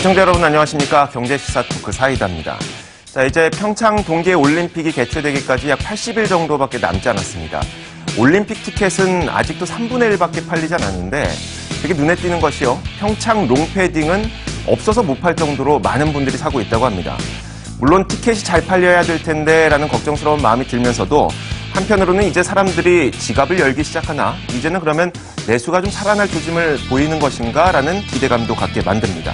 시청자 여러분 안녕하십니까. 경제시사 토크 사이다입니다. 자, 이제 평창 동계올림픽이 개최되기까지 약 80일 정도밖에 남지 않았습니다. 올림픽 티켓은 아직도 3분의 1밖에 팔리지 않았는데 되게 눈에 띄는 것이요. 평창 롱패딩은 없어서 못 팔 정도로 많은 분들이 사고 있다고 합니다. 물론 티켓이 잘 팔려야 될 텐데 라는 걱정스러운 마음이 들면서도 한편으로는 이제 사람들이 지갑을 열기 시작하나 이제는 그러면 내수가 좀 살아날 조짐을 보이는 것인가 라는 기대감도 갖게 만듭니다.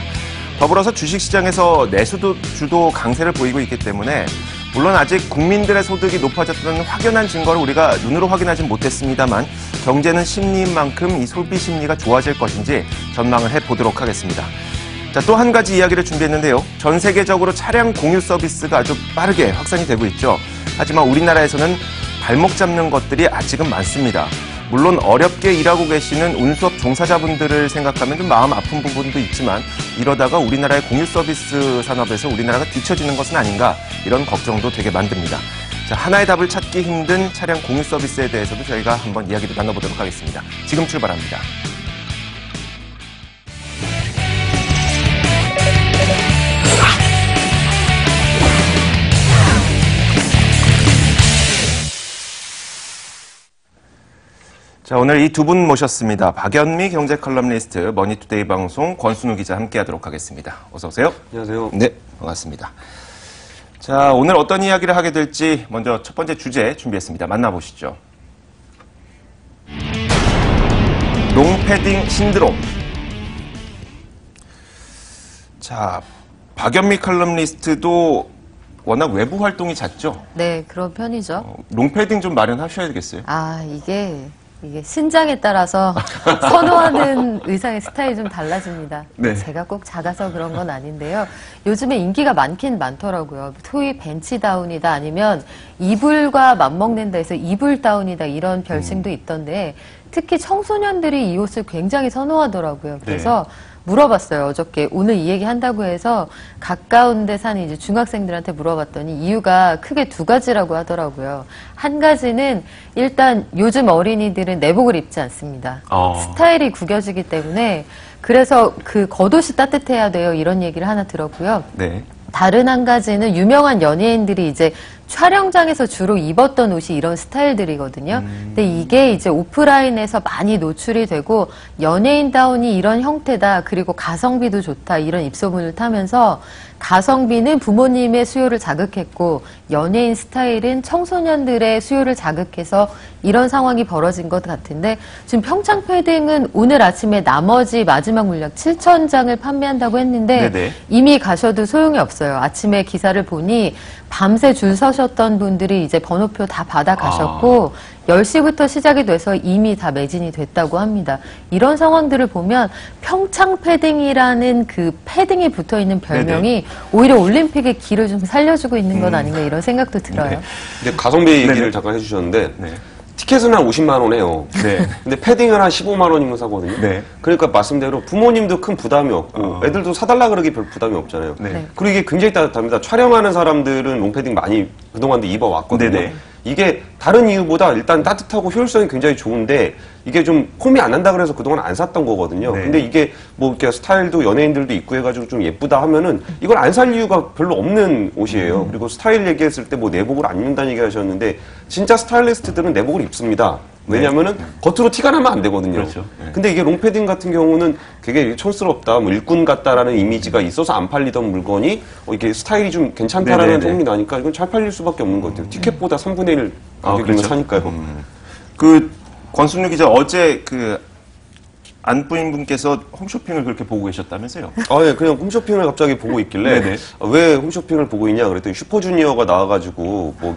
더불어서 주식시장에서 내수도 주도 강세를 보이고 있기 때문에 물론 아직 국민들의 소득이 높아졌다는 확연한 증거를 우리가 눈으로 확인하진 못했습니다만 경제는 심리인 만큼 이 소비 심리가 좋아질 것인지 전망을 해보도록 하겠습니다. 자, 또 한 가지 이야기를 준비했는데요. 전 세계적으로 차량 공유 서비스가 아주 빠르게 확산이 되고 있죠. 하지만 우리나라에서는 발목 잡는 것들이 아직은 많습니다. 물론 어렵게 일하고 계시는 운수업 종사자분들을 생각하면 좀 마음 아픈 부분도 있지만 이러다가 우리나라의 공유 서비스 산업에서 우리나라가 뒤처지는 것은 아닌가 이런 걱정도 되게 만듭니다. 자, 하나의 답을 찾기 힘든 차량 공유 서비스에 대해서도 저희가 한번 이야기를 나눠보도록 하겠습니다. 지금 출발합니다. 자, 오늘 이 두 분 모셨습니다. 박연미 경제 컬럼니스트, 머니투데이 방송 권순우 기자 함께하도록 하겠습니다. 어서 오세요. 안녕하세요. 네, 반갑습니다. 자, 오늘 어떤 이야기를 하게 될지 먼저 첫 번째 주제 준비했습니다. 만나보시죠. 롱패딩 신드롬. 자, 박연미 컬럼니스트도 워낙 외부 활동이 잦죠? 네, 그런 편이죠. 롱패딩 좀 마련하셔야 되겠어요. 이게 신장에 따라서 선호하는 의상의 스타일이 좀 달라집니다. 네. 제가 꼭 작아서 그런 건 아닌데요. 요즘에 인기가 많긴 많더라고요. 소위 벤치 다운이다 아니면 이불과 맞먹는다 해서 이불 다운이다 이런 별칭도 있던데 특히 청소년들이 이 옷을 굉장히 선호하더라고요. 그래서 물어봤어요. 어저께 오늘 이 얘기 한다고 해서 가까운 데 사는 이제 중학생들한테 물어봤더니 이유가 크게 두 가지라고 하더라고요. 한 가지는 일단 요즘 어린이들은 내복을 입지 않습니다. 스타일이 구겨지기 때문에 그래서 그 겉옷이 따뜻해야 돼요. 이런 얘기를 하나 들었고요. 네. 다른 한 가지는 유명한 연예인들이 이제 촬영장에서 주로 입었던 옷이 이런 스타일들이거든요. 근데 이게 이제 오프라인에서 많이 노출이 되고 연예인다운이 이런 형태다. 그리고 가성비도 좋다. 이런 입소문을 타면서 가성비는 부모님의 수요를 자극했고 연예인 스타일은 청소년들의 수요를 자극해서 이런 상황이 벌어진 것 같은데 지금 평창 패딩은 오늘 아침에 나머지 마지막 물량 7,000장을 판매한다고 했는데 네네. 이미 가셔도 소용이 없어요. 아침에 기사를 보니 밤새 줄 서셨던 분들이 이제 번호표 다 받아 가셨고 10시부터 시작이 돼서 이미 다 매진이 됐다고 합니다. 이런 상황들을 보면 평창 패딩이라는 그 패딩이 붙어 있는 별명이 네네. 오히려 올림픽의 길을 좀 살려주고 있는 것 아닌가 이런 생각도 들어요. 네. 근데 가성비 얘기를 네네. 잠깐 해주셨는데 네. 티켓은 한 50만 원 해요. 네. 근데 패딩은 한 15만 원이면 사거든요. 네. 그러니까 말씀대로 부모님도 큰 부담이 없고 애들도 사달라 그러기 별 부담이 없잖아요. 네. 그리고 이게 굉장히 따뜻합니다. 촬영하는 사람들은 롱패딩 많이 그동안도 입어왔거든요. 네네. 이게 다른 이유보다 일단 따뜻하고 효율성이 굉장히 좋은데 이게 좀 폼이 안 난다 그래서 그동안 안 샀던 거거든요. 네. 근데 이게 뭐 이렇게 스타일도 연예인들도 입고 해가지고 좀 예쁘다 하면은 이걸 안 살 이유가 별로 없는 옷이에요. 그리고 스타일 얘기했을 때 뭐 내복을 안 입는다는 얘기 하셨는데 진짜 스타일리스트들은 내복을 입습니다. 왜냐면은 겉으로 티가 나면 안 되거든요. 그렇죠. 네. 근데 이게 롱패딩 같은 경우는 되게 촌스럽다, 뭐 일꾼 같다라는 이미지가 있어서 안 팔리던 물건이 이게 스타일이 좀 괜찮다라는 네네네. 소문이 나니까 이건 잘 팔릴 수밖에 없는 것 같아요. 티켓보다 3분의 1 가격이면 그렇죠. 사니까요. 권순우 기자 어제 안부인분께서 홈쇼핑을 그렇게 보고 계셨다면서요? 예, 그냥 홈쇼핑을 갑자기 보고 있길래 네네. 왜 홈쇼핑을 보고 있냐 그랬더니 슈퍼주니어가 나와가지고 뭐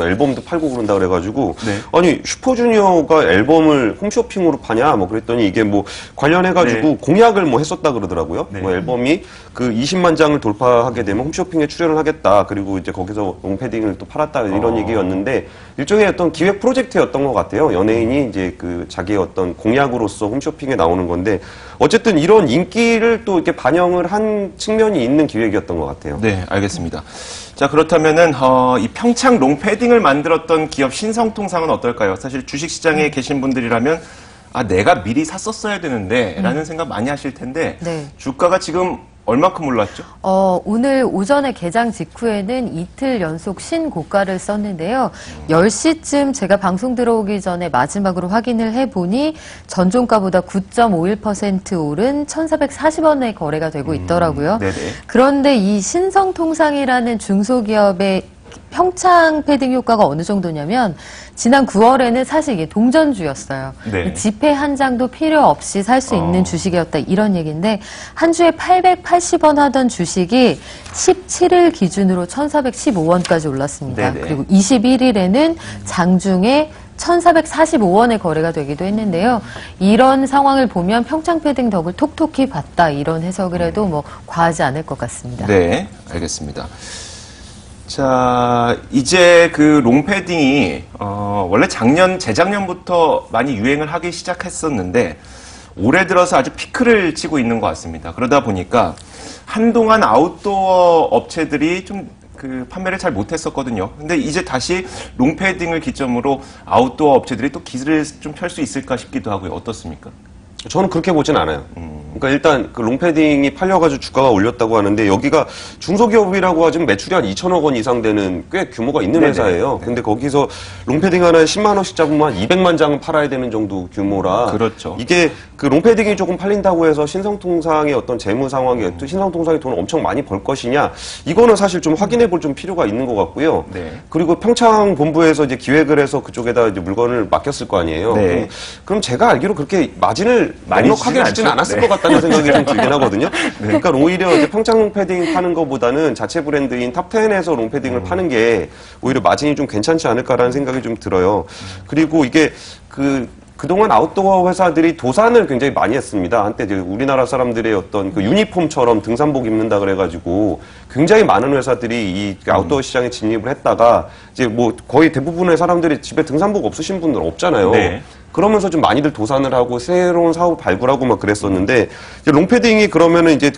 앨범도 팔고 그런다 그래가지고 네. 아니 슈퍼주니어가 앨범을 홈쇼핑으로 파냐 뭐 그랬더니 이게 뭐 관련해가지고 네. 공약을 뭐 했었다 그러더라고요. 네. 뭐 앨범이 그 20만 장을 돌파하게 되면 홈쇼핑에 출연을 하겠다. 그리고 이제 거기서 롱패딩을 또 팔았다 이런 얘기였는데 일종의 어떤 기획 프로젝트였던 것 같아요. 연예인이 이제 그 자기의 어떤 공약으로서 홈쇼핑에 나오는 건데 어쨌든 이런 인기를 또 이렇게 반영을 한 측면이 있는 기획이었던 것 같아요. 네, 알겠습니다. 자, 그렇다면은 이 평창 롱패딩을 만들었던 기업 신성통상은 어떨까요? 사실 주식시장에 계신 분들이라면 내가 미리 샀었어야 되는데 라는 생각 많이 하실 텐데 네. 주가가 지금 얼마큼 올랐죠? 오늘 오전에 개장 직후에는 이틀 연속 신고가를 썼는데요. 10시쯤 제가 방송 들어오기 전에 마지막으로 확인을 해보니 전종가보다 9.51% 오른 1,440원에 거래가 되고 있더라고요. 네네. 그런데 이 신성통상이라는 중소기업의 평창 패딩 효과가 어느 정도냐면 지난 9월에는 사실 이게 동전주였어요. 네. 지폐 한 장도 필요 없이 살 수 있는 주식이었다 이런 얘기인데 한 주에 880원 하던 주식이 17일 기준으로 1,415원까지 올랐습니다. 네네. 그리고 21일에는 장중에 1,445원에 거래가 되기도 했는데요. 이런 상황을 보면 평창 패딩 덕을 톡톡히 봤다 이런 해석을 해도 뭐 과하지 않을 것 같습니다. 네, 알겠습니다. 자, 이제 그 롱패딩이 원래 재작년부터 많이 유행을 하기 시작했었는데 올해 들어서 아주 피크를 치고 있는 것 같습니다. 그러다 보니까 한동안 아웃도어 업체들이 좀 그 판매를 잘 못했었거든요. 근데 이제 다시 롱패딩을 기점으로 아웃도어 업체들이 또 기술을 좀 펼 수 있을까 싶기도 하고요. 어떻습니까? 저는 그렇게 보진 않아요. 그러니까 일단 그 롱패딩이 팔려가지고 주가가 올렸다고 하는데 여기가 중소기업이라고 하지만 매출이 한 2천억 원 이상 되는 꽤 규모가 있는 네네. 회사예요. 근데 거기서 롱패딩 하나에 10만 원씩 잡으면 한 200만 장 팔아야 되는 정도 규모라. 그렇죠. 이게 그 롱패딩이 조금 팔린다고 해서 신성통상의 어떤 재무 상황이 신성통상이 돈을 엄청 많이 벌 것이냐 이거는 사실 좀 확인해 볼 좀 필요가 있는 것 같고요. 네. 그리고 평창 본부에서 이제 기획을 해서 그쪽에다 이제 물건을 맡겼을 거 아니에요. 네. 그럼 제가 알기로 그렇게 마진을 많이 넉넉하게 주진 주지는 않죠. 않았을 네. 것 같다는 생각이 좀 들긴 하거든요. 그러니까 오히려 이제 평창 롱패딩 파는 것보다는 자체 브랜드인 탑10에서 롱패딩을 파는 게 오히려 마진이 좀 괜찮지 않을까라는 생각이 좀 들어요. 그리고 이게 그동안 아웃도어 회사들이 도산을 굉장히 많이 했습니다. 한때 이제 우리나라 사람들의 어떤 그 유니폼처럼 등산복 입는다 그래가지고 굉장히 많은 회사들이 이 아웃도어 시장에 진입을 했다가 이제 뭐 거의 대부분의 사람들이 집에 등산복 없으신 분들 없잖아요. 네. 그러면서 좀 많이들 도산을 하고 새로운 사업 발굴하고 막 그랬었는데 이제 롱패딩이 그러면은 이제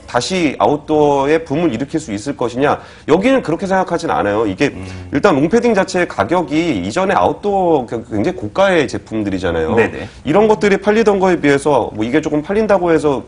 다시 아웃도어에 붐을 일으킬 수 있을 것이냐 여기는 그렇게 생각하진 않아요. 이게 일단 롱패딩 자체의 가격이 이전에 아웃도어 굉장히 고가의 제품들이잖아요. 네네. 이런 것들이 팔리던 거에 비해서 뭐 이게 조금 팔린다고 해서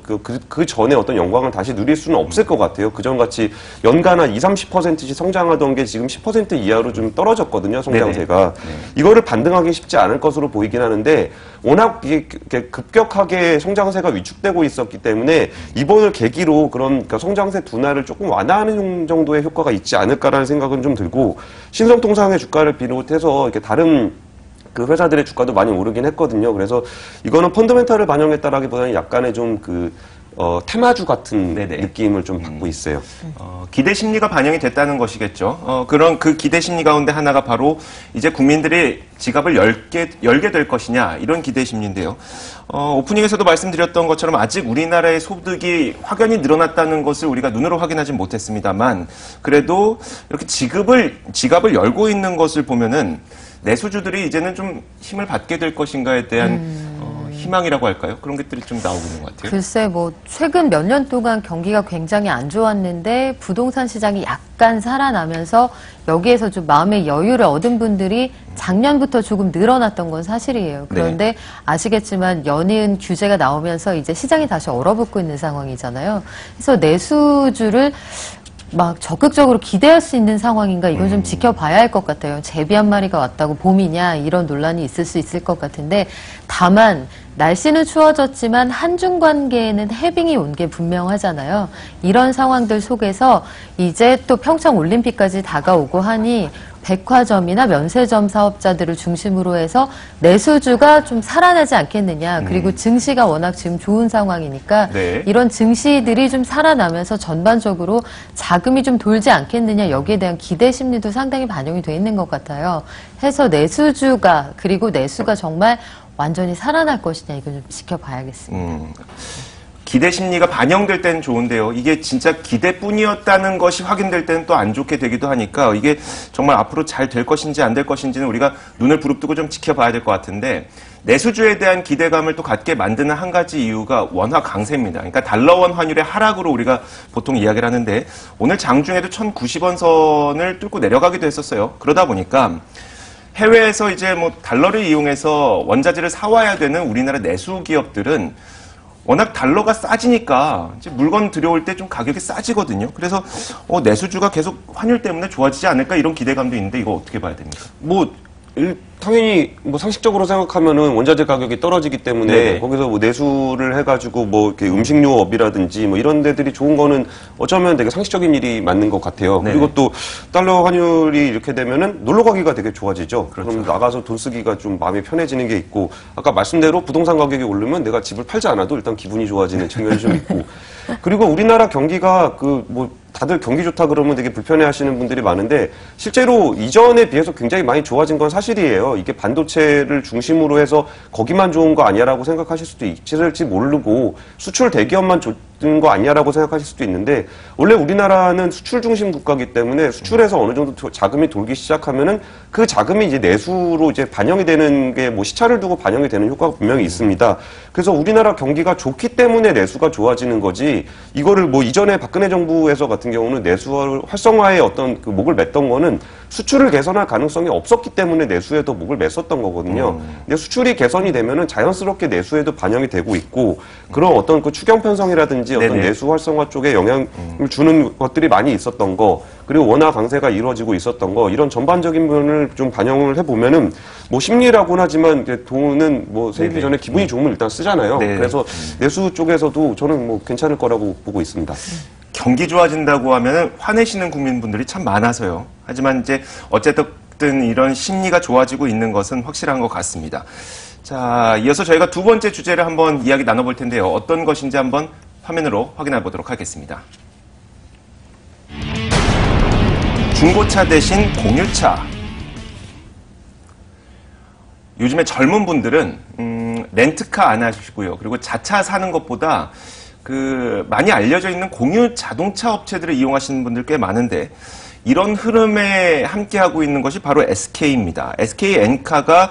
그 전에 어떤 영광을 다시 누릴 수는 없을 것 같아요. 그전 같이 연간 한 20-30%씩 성장하던 게 지금 10% 이하로 좀 떨어졌거든요. 성장세가. 이거를 반등하기 쉽지 않을 것으로 보이긴 하는데 워낙 이게 급격하게 성장세가 위축되고 있었기 때문에 이번을 계기로 그런 그러니까 성장세 둔화를 조금 완화하는 정도의 효과가 있지 않을까라는 생각은 좀 들고 신성통상의 주가를 비롯해서 이렇게 다른 그 회사들의 주가도 많이 오르긴 했거든요. 그래서 이거는 펀더멘탈을 반영했다라기보다는 약간의 좀 테마주 같은 네네. 느낌을 좀 받고 있어요. 기대 심리가 반영이 됐다는 것이겠죠. 그런 그 기대 심리 가운데 하나가 바로 이제 국민들이 지갑을 열게 될 것이냐 이런 기대 심리인데요. 오프닝에서도 말씀드렸던 것처럼 아직 우리나라의 소득이 확연히 늘어났다는 것을 우리가 눈으로 확인하지 못했습니다만 그래도 이렇게 지갑을 열고 있는 것을 보면은 내수주들이 이제는 좀 힘을 받게 될 것인가에 대한 희망이라고 할까요? 그런 것들이 좀 나오고 있는 것 같아요. 글쎄, 최근 몇 년 동안 경기가 굉장히 안 좋았는데 부동산 시장이 약간 살아나면서 여기에서 좀 마음의 여유를 얻은 분들이 작년부터 조금 늘어났던 건 사실이에요. 그런데 아시겠지만 연이은 규제가 나오면서 이제 시장이 다시 얼어붙고 있는 상황이잖아요. 그래서 내수주를 막 적극적으로 기대할 수 있는 상황인가 이건 좀 지켜봐야 할 것 같아요. 제비 한 마리가 왔다고 봄이냐 이런 논란이 있을 수 있을 것 같은데 다만 날씨는 추워졌지만 한중 관계에는 해빙이 온 게 분명하잖아요. 이런 상황들 속에서 이제 또 평창 올림픽까지 다가오고 하니 백화점이나 면세점 사업자들을 중심으로 해서 내수주가 좀 살아나지 않겠느냐. 그리고 증시가 워낙 지금 좋은 상황이니까 네. 이런 증시들이 좀 살아나면서 전반적으로 자금이 좀 돌지 않겠느냐. 여기에 대한 기대 심리도 상당히 반영이 돼 있는 것 같아요. 해서 내수주가 그리고 내수가 정말 완전히 살아날 것이냐 이걸 좀 지켜봐야겠습니다. 기대 심리가 반영될 때는 좋은데요. 이게 진짜 기대뿐이었다는 것이 확인될 때는 또 안 좋게 되기도 하니까 이게 정말 앞으로 잘 될 것인지 안 될 것인지는 우리가 눈을 부릅뜨고 좀 지켜봐야 될 것 같은데 내수주에 대한 기대감을 또 갖게 만드는 한 가지 이유가 원화 강세입니다. 그러니까 달러원 환율의 하락으로 우리가 보통 이야기를 하는데 오늘 장중에도 1,090원 선을 뚫고 내려가기도 했었어요. 그러다 보니까 해외에서 이제 달러를 이용해서 원자재를 사와야 되는 우리나라 내수 기업들은 워낙 달러가 싸지니까 이제 물건 들여올 때 좀 가격이 싸지거든요. 그래서 내수주가 계속 환율 때문에 좋아지지 않을까 이런 기대감도 있는데 이거 어떻게 봐야 됩니까? 당연히 뭐 상식적으로 생각하면은 원자재 가격이 떨어지기 때문에 네네. 거기서 뭐 내수를 해가지고 뭐 이렇게 음식료업이라든지 뭐 이런 데들이 좋은 거는 어쩌면 되게 상식적인 일이 맞는 것 같아요. 네네. 그리고 또 달러 환율이 이렇게 되면은 놀러 가기가 되게 좋아지죠. 그렇죠. 그럼 나가서 돈 쓰기가 좀 마음이 편해지는 게 있고 아까 말씀대로 부동산 가격이 오르면 내가 집을 팔지 않아도 일단 기분이 좋아지는 측면이 좀 있고 그리고 우리나라 경기가 다들 경기 좋다 그러면 되게 불편해하시는 분들이 많은데 실제로 이전에 비해서 굉장히 많이 좋아진 건 사실이에요. 이게 반도체를 중심으로 해서 거기만 좋은 거 아니야라고 생각하실 수도 있을지 모르고 수출 대기업만 좋은 거 아니야라고 생각하실 수도 있는데 원래 우리나라는 수출 중심 국가이기 때문에 수출에서 어느 정도 자금이 돌기 시작하면은 그 자금이 이제 내수로 이제 반영이 되는 게 뭐 시차를 두고 반영이 되는 효과가 분명히 있습니다. 그래서 우리나라 경기가 좋기 때문에 내수가 좋아지는 거지 이거를 뭐 이전에 박근혜 정부에서 같은 경우는 내수 활성화에 어떤 그 목을 맸던 거는 수출을 개선할 가능성이 없었기 때문에 내수에도 목을 맸었던 거거든요. 근데 수출이 개선이 되면은 자연스럽게 내수에도 반영이 되고 있고 그런 어떤 그 추경 편성이라든지 어떤 네네. 내수 활성화 쪽에 영향을 주는 것들이 많이 있었던 거 그리고 원화 강세가 이루어지고 있었던 거 이런 전반적인 면을 좀 반영을 해보면은 뭐 심리라고는 하지만 이제 돈은 뭐 생기기 네네. 전에 기분이 좋으면 일단 쓰잖아요. 네네. 그래서 내수 쪽에서도 저는 뭐 괜찮을 거라고 보고 있습니다. 경기 좋아진다고 하면 화내시는 국민분들이 참 많아서요. 하지만 이제 어쨌든 이런 심리가 좋아지고 있는 것은 확실한 것 같습니다. 자, 이어서 저희가 두 번째 주제를 한번 이야기 나눠볼 텐데요. 어떤 것인지 한번 화면으로 확인해 보도록 하겠습니다. 중고차 대신 공유차. 요즘에 젊은 분들은 렌트카 안 하시고요. 그리고 자차 사는 것보다 많이 알려져 있는 공유 자동차 업체들을 이용하시는 분들 꽤 많은데 이런 흐름에 함께하고 있는 것이 바로 SK입니다. SK엔카가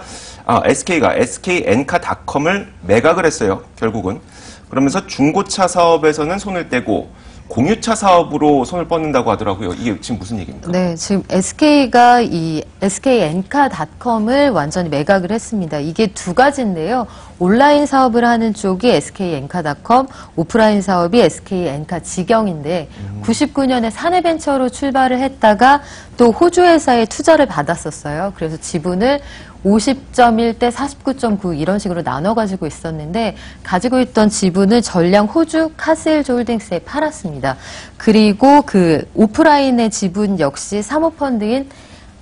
SK엔카닷컴을 매각을 했어요. 결국은. 그러면서 중고차 사업에서는 손을 떼고 공유차 사업으로 손을 뻗는다고 하더라고요. 이게 지금 무슨 얘기입니까? 네, 지금 SK가 이 SK엔카닷컴을 완전히 매각을 했습니다. 이게 두 가지인데요. 온라인 사업을 하는 쪽이 SK엔카닷컴, 오프라인 사업이 SK엔카지경인데 99년에 사내벤처로 출발을 했다가 또 호주 회사에 투자를 받았었어요. 그래서 지분을 50.1대 49.9 이런 식으로 나눠 가지고 있었는데 가지고 있던 지분을 전량 호주 카스힐즈 홀딩스에 팔았습니다. 그리고 그 오프라인의 지분 역시 사모펀드인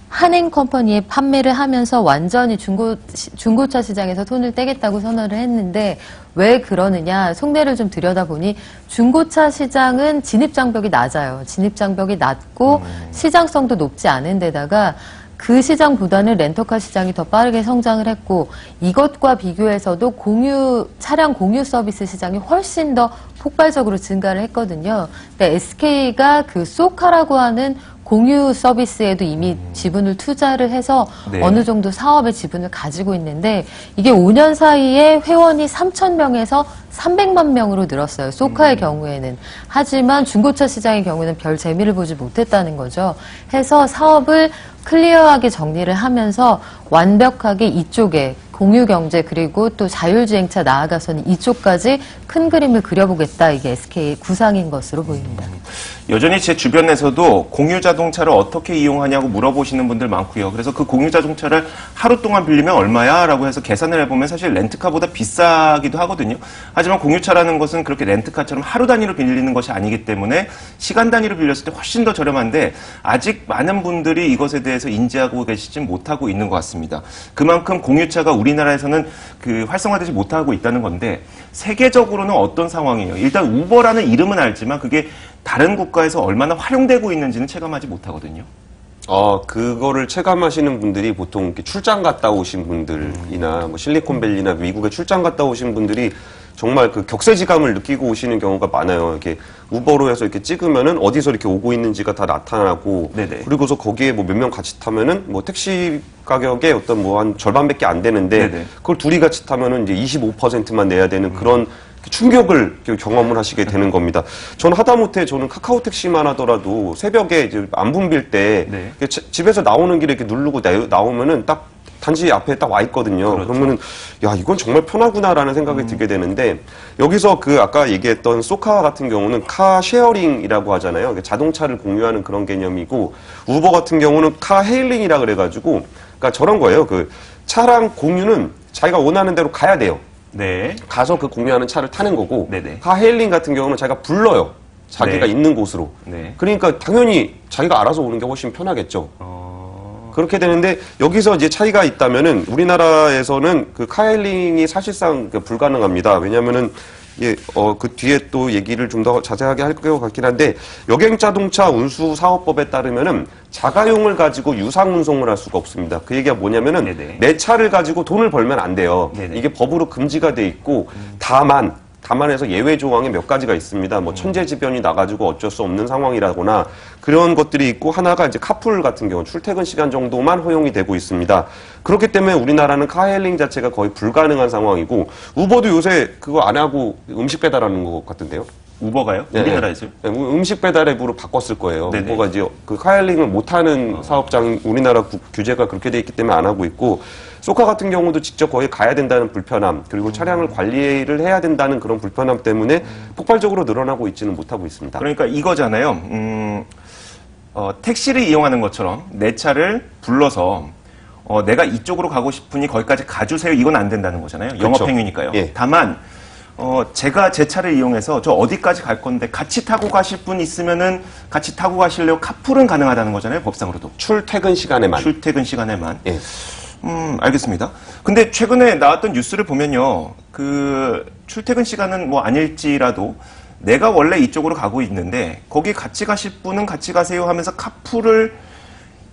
한행컴퍼니에 판매를 하면서 완전히 중고차 시장에서 손을 떼겠다고 선언을 했는데 왜 그러느냐 속내를 좀 들여다보니 중고차 시장은 진입장벽이 낮아요. 진입장벽이 낮고 시장성도 높지 않은 데다가 그 시장보다는 렌터카 시장이 더 빠르게 성장을 했고 이것과 비교해서도 차량 공유 서비스 시장이 훨씬 더 폭발적으로 증가를 했거든요. 근데 SK가 그 쏘카라고 하는 공유 서비스에도 이미 지분을 투자를 해서 네. 어느 정도 사업의 지분을 가지고 있는데 이게 5년 사이에 회원이 3,000명에서 300만 명으로 늘었어요. 쏘카의 경우에는. 하지만 중고차 시장의 경우에는 별 재미를 보지 못했다는 거죠. 해서 사업을 클리어하게 정리를 하면서 완벽하게 이쪽에 공유경제 그리고 또 자율주행차 나아가서는 이쪽까지 큰 그림을 그려보겠다. 이게 SK의 구상인 것으로 보입니다. 여전히 제 주변에서도 공유 자동차를 어떻게 이용하냐고 물어보시는 분들 많고요. 그래서 그 공유 자동차를 하루 동안 빌리면 얼마야? 라고 해서 계산을 해보면 사실 렌트카보다 비싸기도 하거든요. 하지만 공유차라는 것은 그렇게 렌트카처럼 하루 단위로 빌리는 것이 아니기 때문에 시간 단위로 빌렸을 때 훨씬 더 저렴한데 아직 많은 분들이 이것에 대해서 인지하고 계시지 못하고 있는 것 같습니다. 그만큼 공유차가 우리나라에서는 활성화되지 못하고 있다는 건데 세계적으로는 어떤 상황이에요? 일단 우버라는 이름은 알지만 그게 다른 국가에서 얼마나 활용되고 있는지는 체감하지 못하거든요. 그거를 체감하시는 분들이 보통 이렇게 출장 갔다 오신 분들이나 뭐 실리콘밸리나 미국에 출장 갔다 오신 분들이 정말 그 격세지감을 느끼고 오시는 경우가 많아요. 이렇게 우버로 해서 이렇게 찍으면은 어디서 이렇게 오고 있는지가 다 나타나고, 네네. 그리고서 거기에 뭐 몇 명 같이 타면은 뭐 택시 가격의 어떤 뭐 한 절반밖에 안 되는데, 네네. 그걸 둘이 같이 타면은 이제 25%만 내야 되는 그런 충격을 경험을 하시게 되는 겁니다. 저는 하다못해 저는 카카오 택시만 하더라도 새벽에 이제 안 붐빌 때 네. 집에서 나오는 길에 이렇게 누르고 나오면은 딱 단지 앞에 딱 와 있거든요. 그렇죠. 그러면은 야 이건 정말 편하구나라는 생각이 들게 되는데 여기서 그 아까 얘기했던 쏘카 같은 경우는 카 쉐어링이라고 하잖아요. 자동차를 공유하는 그런 개념이고 우버 같은 경우는 카 헤일링이라 그래가지고 그러니까 저런 거예요. 그 차량 공유는 자기가 원하는 대로 가야 돼요. 네. 가서 그 공유하는 차를 타는 거고 네네. 카 헤일링 같은 경우는 자기가 불러요. 자기가 네. 있는 곳으로. 네. 그러니까 당연히 자기가 알아서 오는 게 훨씬 편하겠죠. 그렇게 되는데 여기서 이제 차이가 있다면은 우리나라에서는 그 카헬링이 사실상 불가능합니다. 왜냐면은 그 뒤에 또 얘기를 좀 더 자세하게 할 것 같긴 한데 여객자동차 운수사업법에 따르면은 자가용을 가지고 유상 운송을 할 수가 없습니다. 그 얘기가 뭐냐면은 네네. 내 차를 가지고 돈을 벌면 안 돼요. 네네. 이게 법으로 금지가 돼 있고 다만해서 예외 조항이 몇 가지가 있습니다. 뭐 천재지변이 나가지고 어쩔 수 없는 상황이라거나 그런 것들이 있고 하나가 이제 카풀 같은 경우 출퇴근 시간 정도만 허용이 되고 있습니다. 그렇기 때문에 우리나라는 카헬링 자체가 거의 불가능한 상황이고 우버도 요새 그거 안 하고 음식 배달하는 것 같은데요. 우버가요? 네, 우리나라에서요? 네, 음식 배달 앱으로 바꿨을 거예요. 네네. 우버가 이제 그 카헬링을 못하는 사업장 우리나라 규제가 그렇게 돼 있기 때문에 안 하고 있고 쏘카 같은 경우도 직접 거기 가야 된다는 불편함 그리고 차량을 관리를 해야 된다는 그런 불편함 때문에 폭발적으로 늘어나고 있지는 못하고 있습니다. 그러니까 이거잖아요. 택시를 이용하는 것처럼 내 차를 불러서 내가 이쪽으로 가고 싶으니 거기까지 가주세요. 이건 안 된다는 거잖아요. 그렇죠. 영업행위니까요. 예. 다만 제가 제 차를 이용해서 저 어디까지 갈 건데 같이 타고 가실 분 있으면은 같이 타고 가실래요? 카풀은 가능하다는 거잖아요. 법상으로도. 출퇴근 시간에만. 출퇴근 시간에만. 예. 알겠습니다. 근데 최근에 나왔던 뉴스를 보면요. 그 출퇴근 시간은 뭐 아닐지라도 내가 원래 이쪽으로 가고 있는데 거기 같이 가실 분은 같이 가세요 하면서 카풀을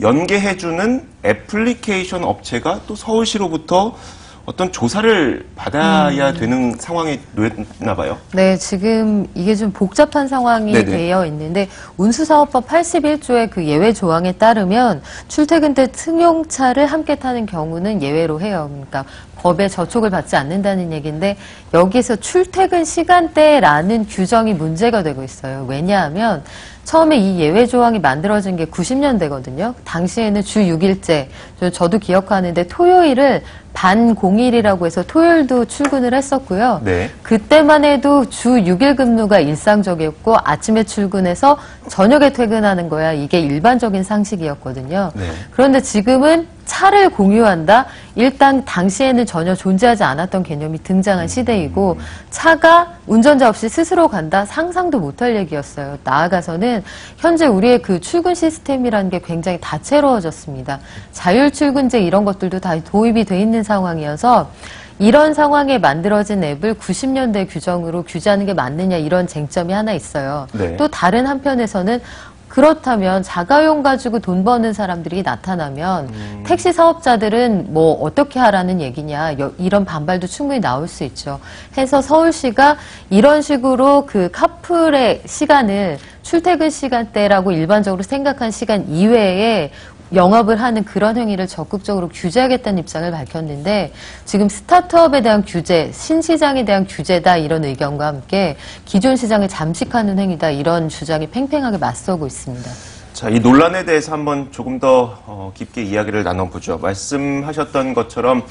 연계해주는 애플리케이션 업체가 또 서울시로부터 어떤 조사를 받아야 되는 상황이 놓였나 봐요. 네, 지금 이게 좀 복잡한 상황이 네네. 되어 있는데 운수사업법 81조의 그 예외 조항에 따르면 출퇴근 때 승용차를 함께 타는 경우는 예외로 해요. 그러니까 법에 저촉을 받지 않는다는 얘기인데 여기서 출퇴근 시간대라는 규정이 문제가 되고 있어요. 왜냐하면 처음에 이 예외 조항이 만들어진 게 90년대거든요. 당시에는 주 6일제, 저도 기억하는데 토요일을 반공일이라고 해서 토요일도 출근을 했었고요. 네. 그때만 해도 주 6일 근무가 일상적이었고 아침에 출근해서 저녁에 퇴근하는 거야. 이게 일반적인 상식이었거든요. 네. 그런데 지금은 차를 공유한다? 일단 당시에는 전혀 존재하지 않았던 개념이 등장한 시대이고 차가 운전자 없이 스스로 간다? 상상도 못할 얘기였어요. 나아가서는 현재 우리의 그 출근 시스템이라는 게 굉장히 다채로워졌습니다. 자율 출근제 이런 것들도 다 도입이 돼 있는 상황이어서 이런 상황에 만들어진 앱을 90년대 규정으로 규제하는 게 맞느냐 이런 쟁점이 하나 있어요. 네. 또 다른 한편에서는 그렇다면 자가용 가지고 돈 버는 사람들이 나타나면 택시 사업자들은 뭐 어떻게 하라는 얘기냐 이런 반발도 충분히 나올 수 있죠. 해서 서울시가 이런 식으로 그 카풀의 시간을 출퇴근 시간대라고 일반적으로 생각한 시간 이외에 영업을 하는 그런 행위를 적극적으로 규제하겠다는 입장을 밝혔는데 지금 스타트업에 대한 규제, 신시장에 대한 규제다 이런 의견과 함께 기존 시장을 잠식하는 행위다 이런 주장이 팽팽하게 맞서고 있습니다. 자, 이 논란에 대해서 한번 조금 더 깊게 이야기를 나눠보죠. 말씀하셨던 것처럼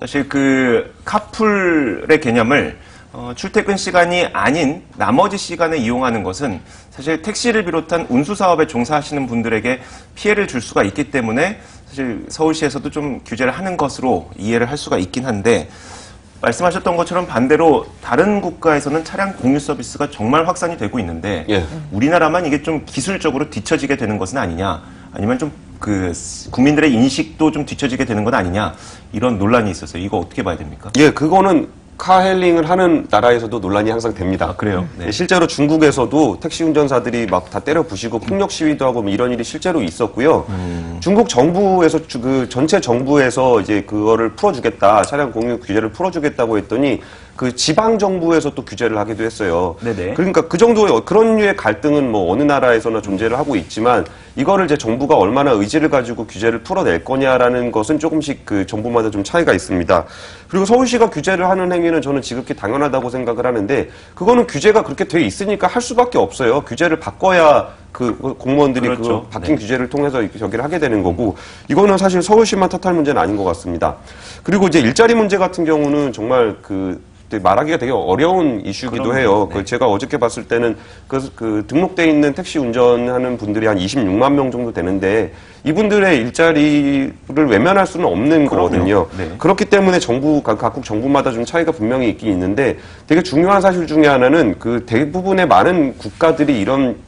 사실 그 카풀의 개념을 출퇴근 시간이 아닌 나머지 시간에 이용하는 것은 사실 택시를 비롯한 운수사업에 종사하시는 분들에게 피해를 줄 수가 있기 때문에 사실 서울시에서도 좀 규제를 하는 것으로 이해를 할 수가 있긴 한데 말씀하셨던 것처럼 반대로 다른 국가에서는 차량 공유 서비스가 정말 확산이 되고 있는데 예. 우리나라만 이게 좀 기술적으로 뒤처지게 되는 것은 아니냐 아니면 좀 그 국민들의 인식도 좀 뒤처지게 되는 건 아니냐 이런 논란이 있어서 이거 어떻게 봐야 됩니까? 예, 그거는 카헬링을 하는 나라에서도 논란이 항상 됩니다. 아, 그래요? 네. 실제로 중국에서도 택시 운전사들이 막 다 때려 부시고 폭력 시위도 하고 뭐 이런 일이 실제로 있었고요. 중국 정부에서 그 전체 정부에서 이제 그거를 풀어주겠다, 차량 공유 규제를 풀어주겠다고 했더니 그 지방 정부에서 또 규제를 하기도 했어요. 네네. 그러니까 그 정도의 그런 류의 갈등은 뭐 어느 나라에서나 존재를 하고 있지만 이거를 이제 정부가 얼마나 의지를 가지고 규제를 풀어낼 거냐라는 것은 조금씩 그 정부마다 좀 차이가 있습니다. 그리고 서울시가 규제를 하는 행위는 저는 지극히 당연하다고 생각을 하는데 그거는 규제가 그렇게 돼 있으니까 할 수밖에 없어요. 규제를 바꿔야 그 공무원들이 그렇죠. 그 바뀐 규제를 통해서 저기를 하게 되는 거고 이거는 사실 서울시만 탓할 문제는 아닌 것 같습니다. 그리고 이제 일자리 문제 같은 경우는 정말 말하기가 되게 어려운 이슈이기도 그럼요. 해요. 네. 제가 어저께 봤을 때는 그 등록돼 있는 택시 운전하는 분들이 한 26만 명 정도 되는데 이분들의 일자리를 외면할 수는 없는 거거든요. 네. 그렇기 때문에 각국 정부마다 좀 차이가 분명히 있긴 있는데 되게 중요한 사실 중에 하나는 그 대부분의 많은 국가들이 이런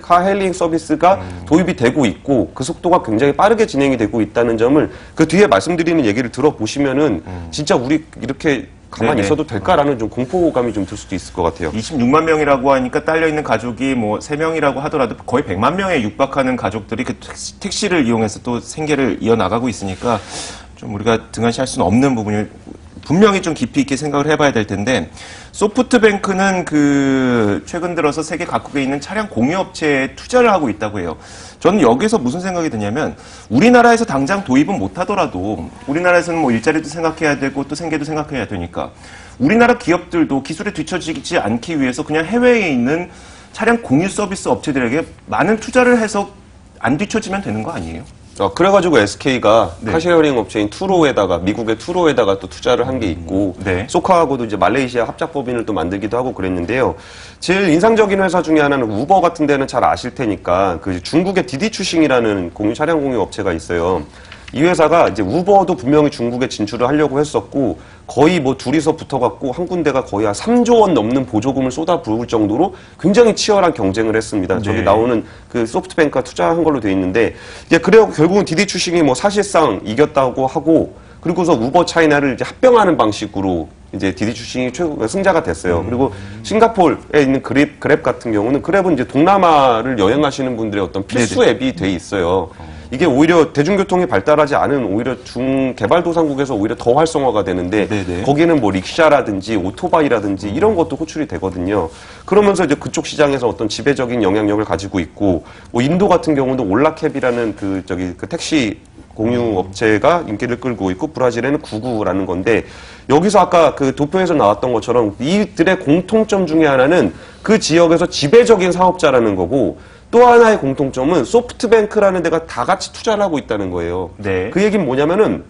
카헬링 서비스가 도입이 되고 있고 그 속도가 굉장히 빠르게 진행이 되고 있다는 점을 그 뒤에 말씀드리는 얘기를 들어보시면은 진짜 우리 이렇게 가만히 네네. 있어도 될까라는 좀 공포감이 좀 들 수도 있을 것 같아요. 26만 명이라고 하니까 딸려있는 가족이 뭐 3명이라고 하더라도 거의 100만 명에 육박하는 가족들이 그 택시를 이용해서 또 생계를 이어나가고 있으니까 좀 우리가 등한시할 수는 없는 부분이 분명히 좀 깊이 있게 생각을 해봐야 될 텐데 소프트뱅크는 최근 들어서 세계 각국에 있는 차량 공유업체에 투자를 하고 있다고 해요. 저는 여기서 무슨 생각이 드냐면 우리나라에서 당장 도입은 못하더라도 우리나라에서는 뭐 일자리도 생각해야 되고 또 생계도 생각해야 되니까 우리나라 기업들도 기술에 뒤처지지 않기 위해서 그냥 해외에 있는 차량 공유 서비스 업체들에게 많은 투자를 해서 안 뒤처지면 되는 거 아니에요? 그래가지고 SK가 네. 카쉐어링 업체인 투로에다가 미국의 투로에다가 또 투자를 한 게 있고 네. 소카하고도 이제 말레이시아 합작법인을 또 만들기도 하고 그랬는데요. 제일 인상적인 회사 중에 하나는 우버 같은 데는 잘 아실 테니까 그 중국의 디디추싱이라는 차량 공유 업체가 있어요. 이 회사가 이제 우버도 분명히 중국에 진출을 하려고 했었고 거의 뭐 둘이서 붙어갖고 한 군데가 거의 한 3조 원 넘는 보조금을 쏟아 부을 정도로 굉장히 치열한 경쟁을 했습니다. 네. 저기 나오는 그 소프트뱅크가 투자한 걸로 돼 있는데 이제 그래요 결국은 디디추싱이 뭐 사실상 이겼다고 하고 그리고서 우버 차이나를 이제 합병하는 방식으로 이제 디디추싱이 승자가 됐어요. 그리고 싱가포르에 있는 그랩 같은 경우는 그랩은 이제 동남아를 여행하시는 분들의 어떤 필수 앱이 돼 있어요. 이게 오히려 대중교통이 발달하지 않은 오히려 중개발도상국에서 오히려 더 활성화가 되는데 네네. 거기는 뭐 릭샤라든지 오토바이라든지 이런 것도 호출이 되거든요. 그러면서 이제 그쪽 시장에서 어떤 지배적인 영향력을 가지고 있고 뭐 인도 같은 경우도 올라캡이라는 그 택시 공유 업체가 인기를 끌고 있고 브라질에는 구구라는 건데 여기서 아까 그 도표에서 나왔던 것처럼 이들의 공통점 중에 하나는 그 지역에서 지배적인 사업자라는 거고 또 하나의 공통점은 소프트뱅크라는 데가 다 같이 투자를 하고 있다는 거예요. 네. 그 얘기는 뭐냐면은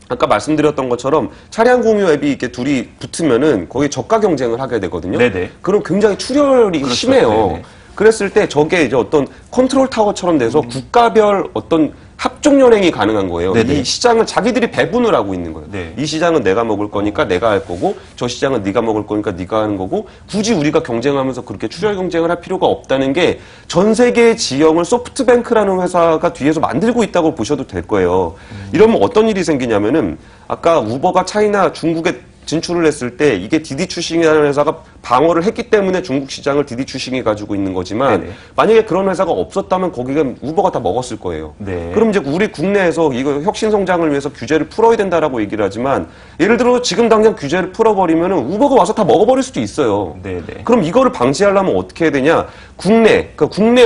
아까 말씀드렸던 것처럼 차량 공유 앱이 이렇게 둘이 붙으면은 거기 저가 경쟁을 하게 되거든요. 네네. 그럼 굉장히 출혈이 그렇죠. 심해요. 네네. 그랬을 때 저게 이제 어떤 컨트롤 타워처럼 돼서 국가별 어떤 합종 연행이 가능한 거예요. 네네. 이 시장을 자기들이 배분을 하고 있는 거예요. 네. 이 시장은 내가 먹을 거니까 내가 할 거고 저 시장은 네가 먹을 거니까 네가 하는 거고 굳이 우리가 경쟁하면서 그렇게 출혈 경쟁을 할 필요가 없다는 게 전 세계의 지형을 소프트뱅크라는 회사가 뒤에서 만들고 있다고 보셔도 될 거예요. 이러면 어떤 일이 생기냐면은 아까 우버가 차이나 중국에 진출을 했을 때 이게 디디추싱이라는 회사가 방어를 했기 때문에 중국 시장을 디디추싱이 가지고 있는 거지만 네네. 만약에 그런 회사가 없었다면 거기가 우버가 다 먹었을 거예요. 네. 그럼 이제 우리 국내에서 이거 혁신 성장을 위해서 규제를 풀어야 된다라고 얘기를 하지만 예를 들어 지금 당장 규제를 풀어버리면 우버가 와서 다 먹어버릴 수도 있어요. 네네. 그럼 이거를 방지하려면 어떻게 해야 되냐? 국내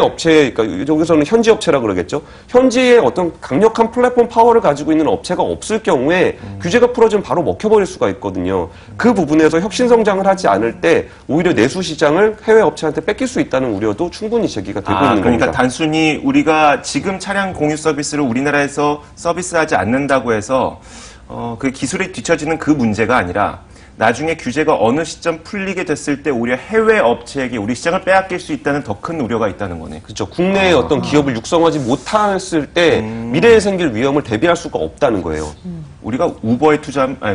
업체, 그러니까 여기서는 현지 업체라 그러겠죠. 현지에 어떤 강력한 플랫폼 파워를 가지고 있는 업체가 없을 경우에 규제가 풀어지면 바로 먹혀버릴 수가 있거든요. 그 부분에서 혁신 성장을 하지 않을 때 오히려 내수 시장을 해외 업체한테 뺏길 수 있다는 우려도 충분히 제기가 되고 있는 그러니까 겁니다. 단순히 우리가 지금 차량 공유 서비스를 우리나라에서 서비스하지 않는다고 해서 그 기술에 뒤처지는 그 문제가 아니라 나중에 규제가 어느 시점 풀리게 됐을 때 오히려 해외 업체에게 우리 시장을 빼앗길 수 있다는 더 큰 우려가 있다는 거네. 그렇죠. 국내에 어떤 기업을 육성하지 못했을 때 미래에 생길 위험을 대비할 수가 없다는 거예요. 우리가 우버에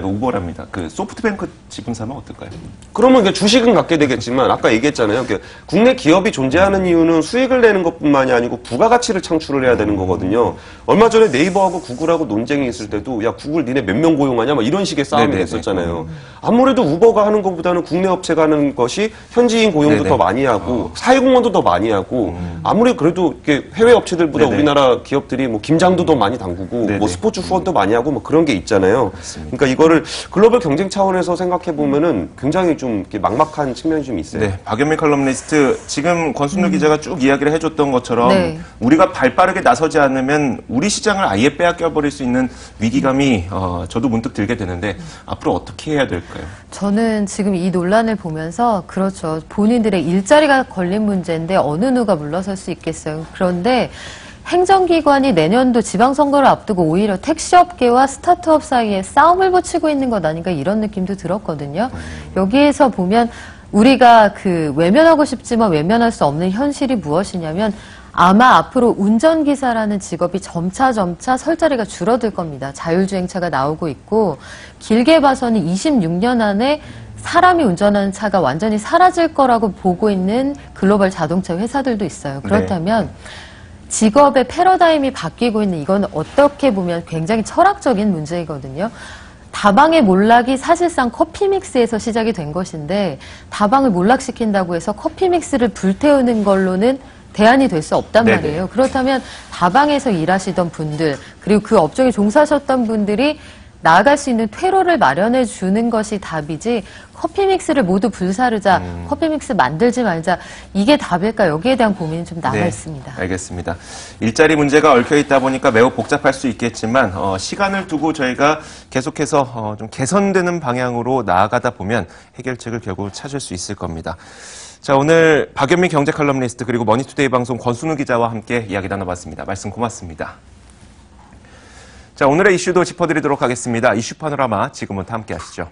우버랍니다. 그 소프트뱅크 지분 사면 어떨까요? 그러면 이게 주식은 갖게 되겠지만 아까 얘기했잖아요. 국내 기업이 존재하는 이유는 수익을 내는 것뿐만이 아니고 부가가치를 창출을 해야 되는 거거든요. 얼마 전에 네이버하고 구글하고 논쟁이 있을 때도 야 구글 니네 몇 명 고용하냐 막 이런 식의 싸움이 네네네. 됐었잖아요. 아무래도 우버가 하는 것보다는 국내 업체가 하는 것이 현지인 고용도 네네. 더 많이 하고 사회공헌도 더 많이 하고 아무리 그래도 이렇게 해외 업체들보다 네네. 우리나라 기업들이 뭐 김장도 더 많이 담그고 네네. 뭐 스포츠 후원도 많이 하고 뭐 그런 게 있잖아요. 그러니까 이거를 글로벌 경쟁 차원에서 생각해 보면은 굉장히 좀 이렇게 막막한 측면이 좀 있어요. 네, 박연미 칼럼니스트 지금 권순우 기자가 쭉 이야기를 해줬던 것처럼 네. 우리가 발빠르게 나서지 않으면 우리 시장을 아예 빼앗겨 버릴 수 있는 위기감이 저도 문득 들게 되는데 앞으로 어떻게 해야 될까? 있을까요? 저는 지금 이 논란을 보면서 그렇죠. 본인들의 일자리가 걸린 문제인데 어느 누가 물러설 수 있겠어요. 그런데 행정기관이 내년도 지방선거를 앞두고 오히려 택시업계와 스타트업 사이에 싸움을 붙이고 있는 것 아닌가 이런 느낌도 들었거든요. 여기에서 보면 우리가 외면하고 싶지만 외면할 수 없는 현실이 무엇이냐면 아마 앞으로 운전기사라는 직업이 점차 설 자리가 줄어들 겁니다. 자율주행차가 나오고 있고 길게 봐서는 26년 안에 사람이 운전하는 차가 완전히 사라질 거라고 보고 있는 글로벌 자동차 회사들도 있어요. 그렇다면 직업의 패러다임이 바뀌고 있는 이건 어떻게 보면 굉장히 철학적인 문제이거든요. 다방의 몰락이 사실상 커피 믹스에서 시작이 된 것인데 다방을 몰락시킨다고 해서 커피 믹스를 불태우는 걸로는 대안이 될 수 없단 네네. 말이에요. 그렇다면 다방에서 일하시던 분들 그리고 그 업종에 종사하셨던 분들이 나아갈 수 있는 퇴로를 마련해 주는 것이 답이지 커피 믹스를 모두 불사르자 커피 믹스 만들지 말자 이게 답일까 여기에 대한 고민이 좀 남아 있습니다. 알겠습니다. 일자리 문제가 얽혀 있다 보니까 매우 복잡할 수 있겠지만 시간을 두고 저희가 계속해서 좀 개선되는 방향으로 나아가다 보면 해결책을 결국 찾을 수 있을 겁니다. 자, 오늘 박연미 경제 칼럼니스트 그리고 머니투데이 방송 권순우 기자와 함께 이야기 나눠봤습니다. 말씀 고맙습니다. 자, 오늘의 이슈도 짚어드리도록 하겠습니다. 이슈 파노라마 지금부터 함께 하시죠.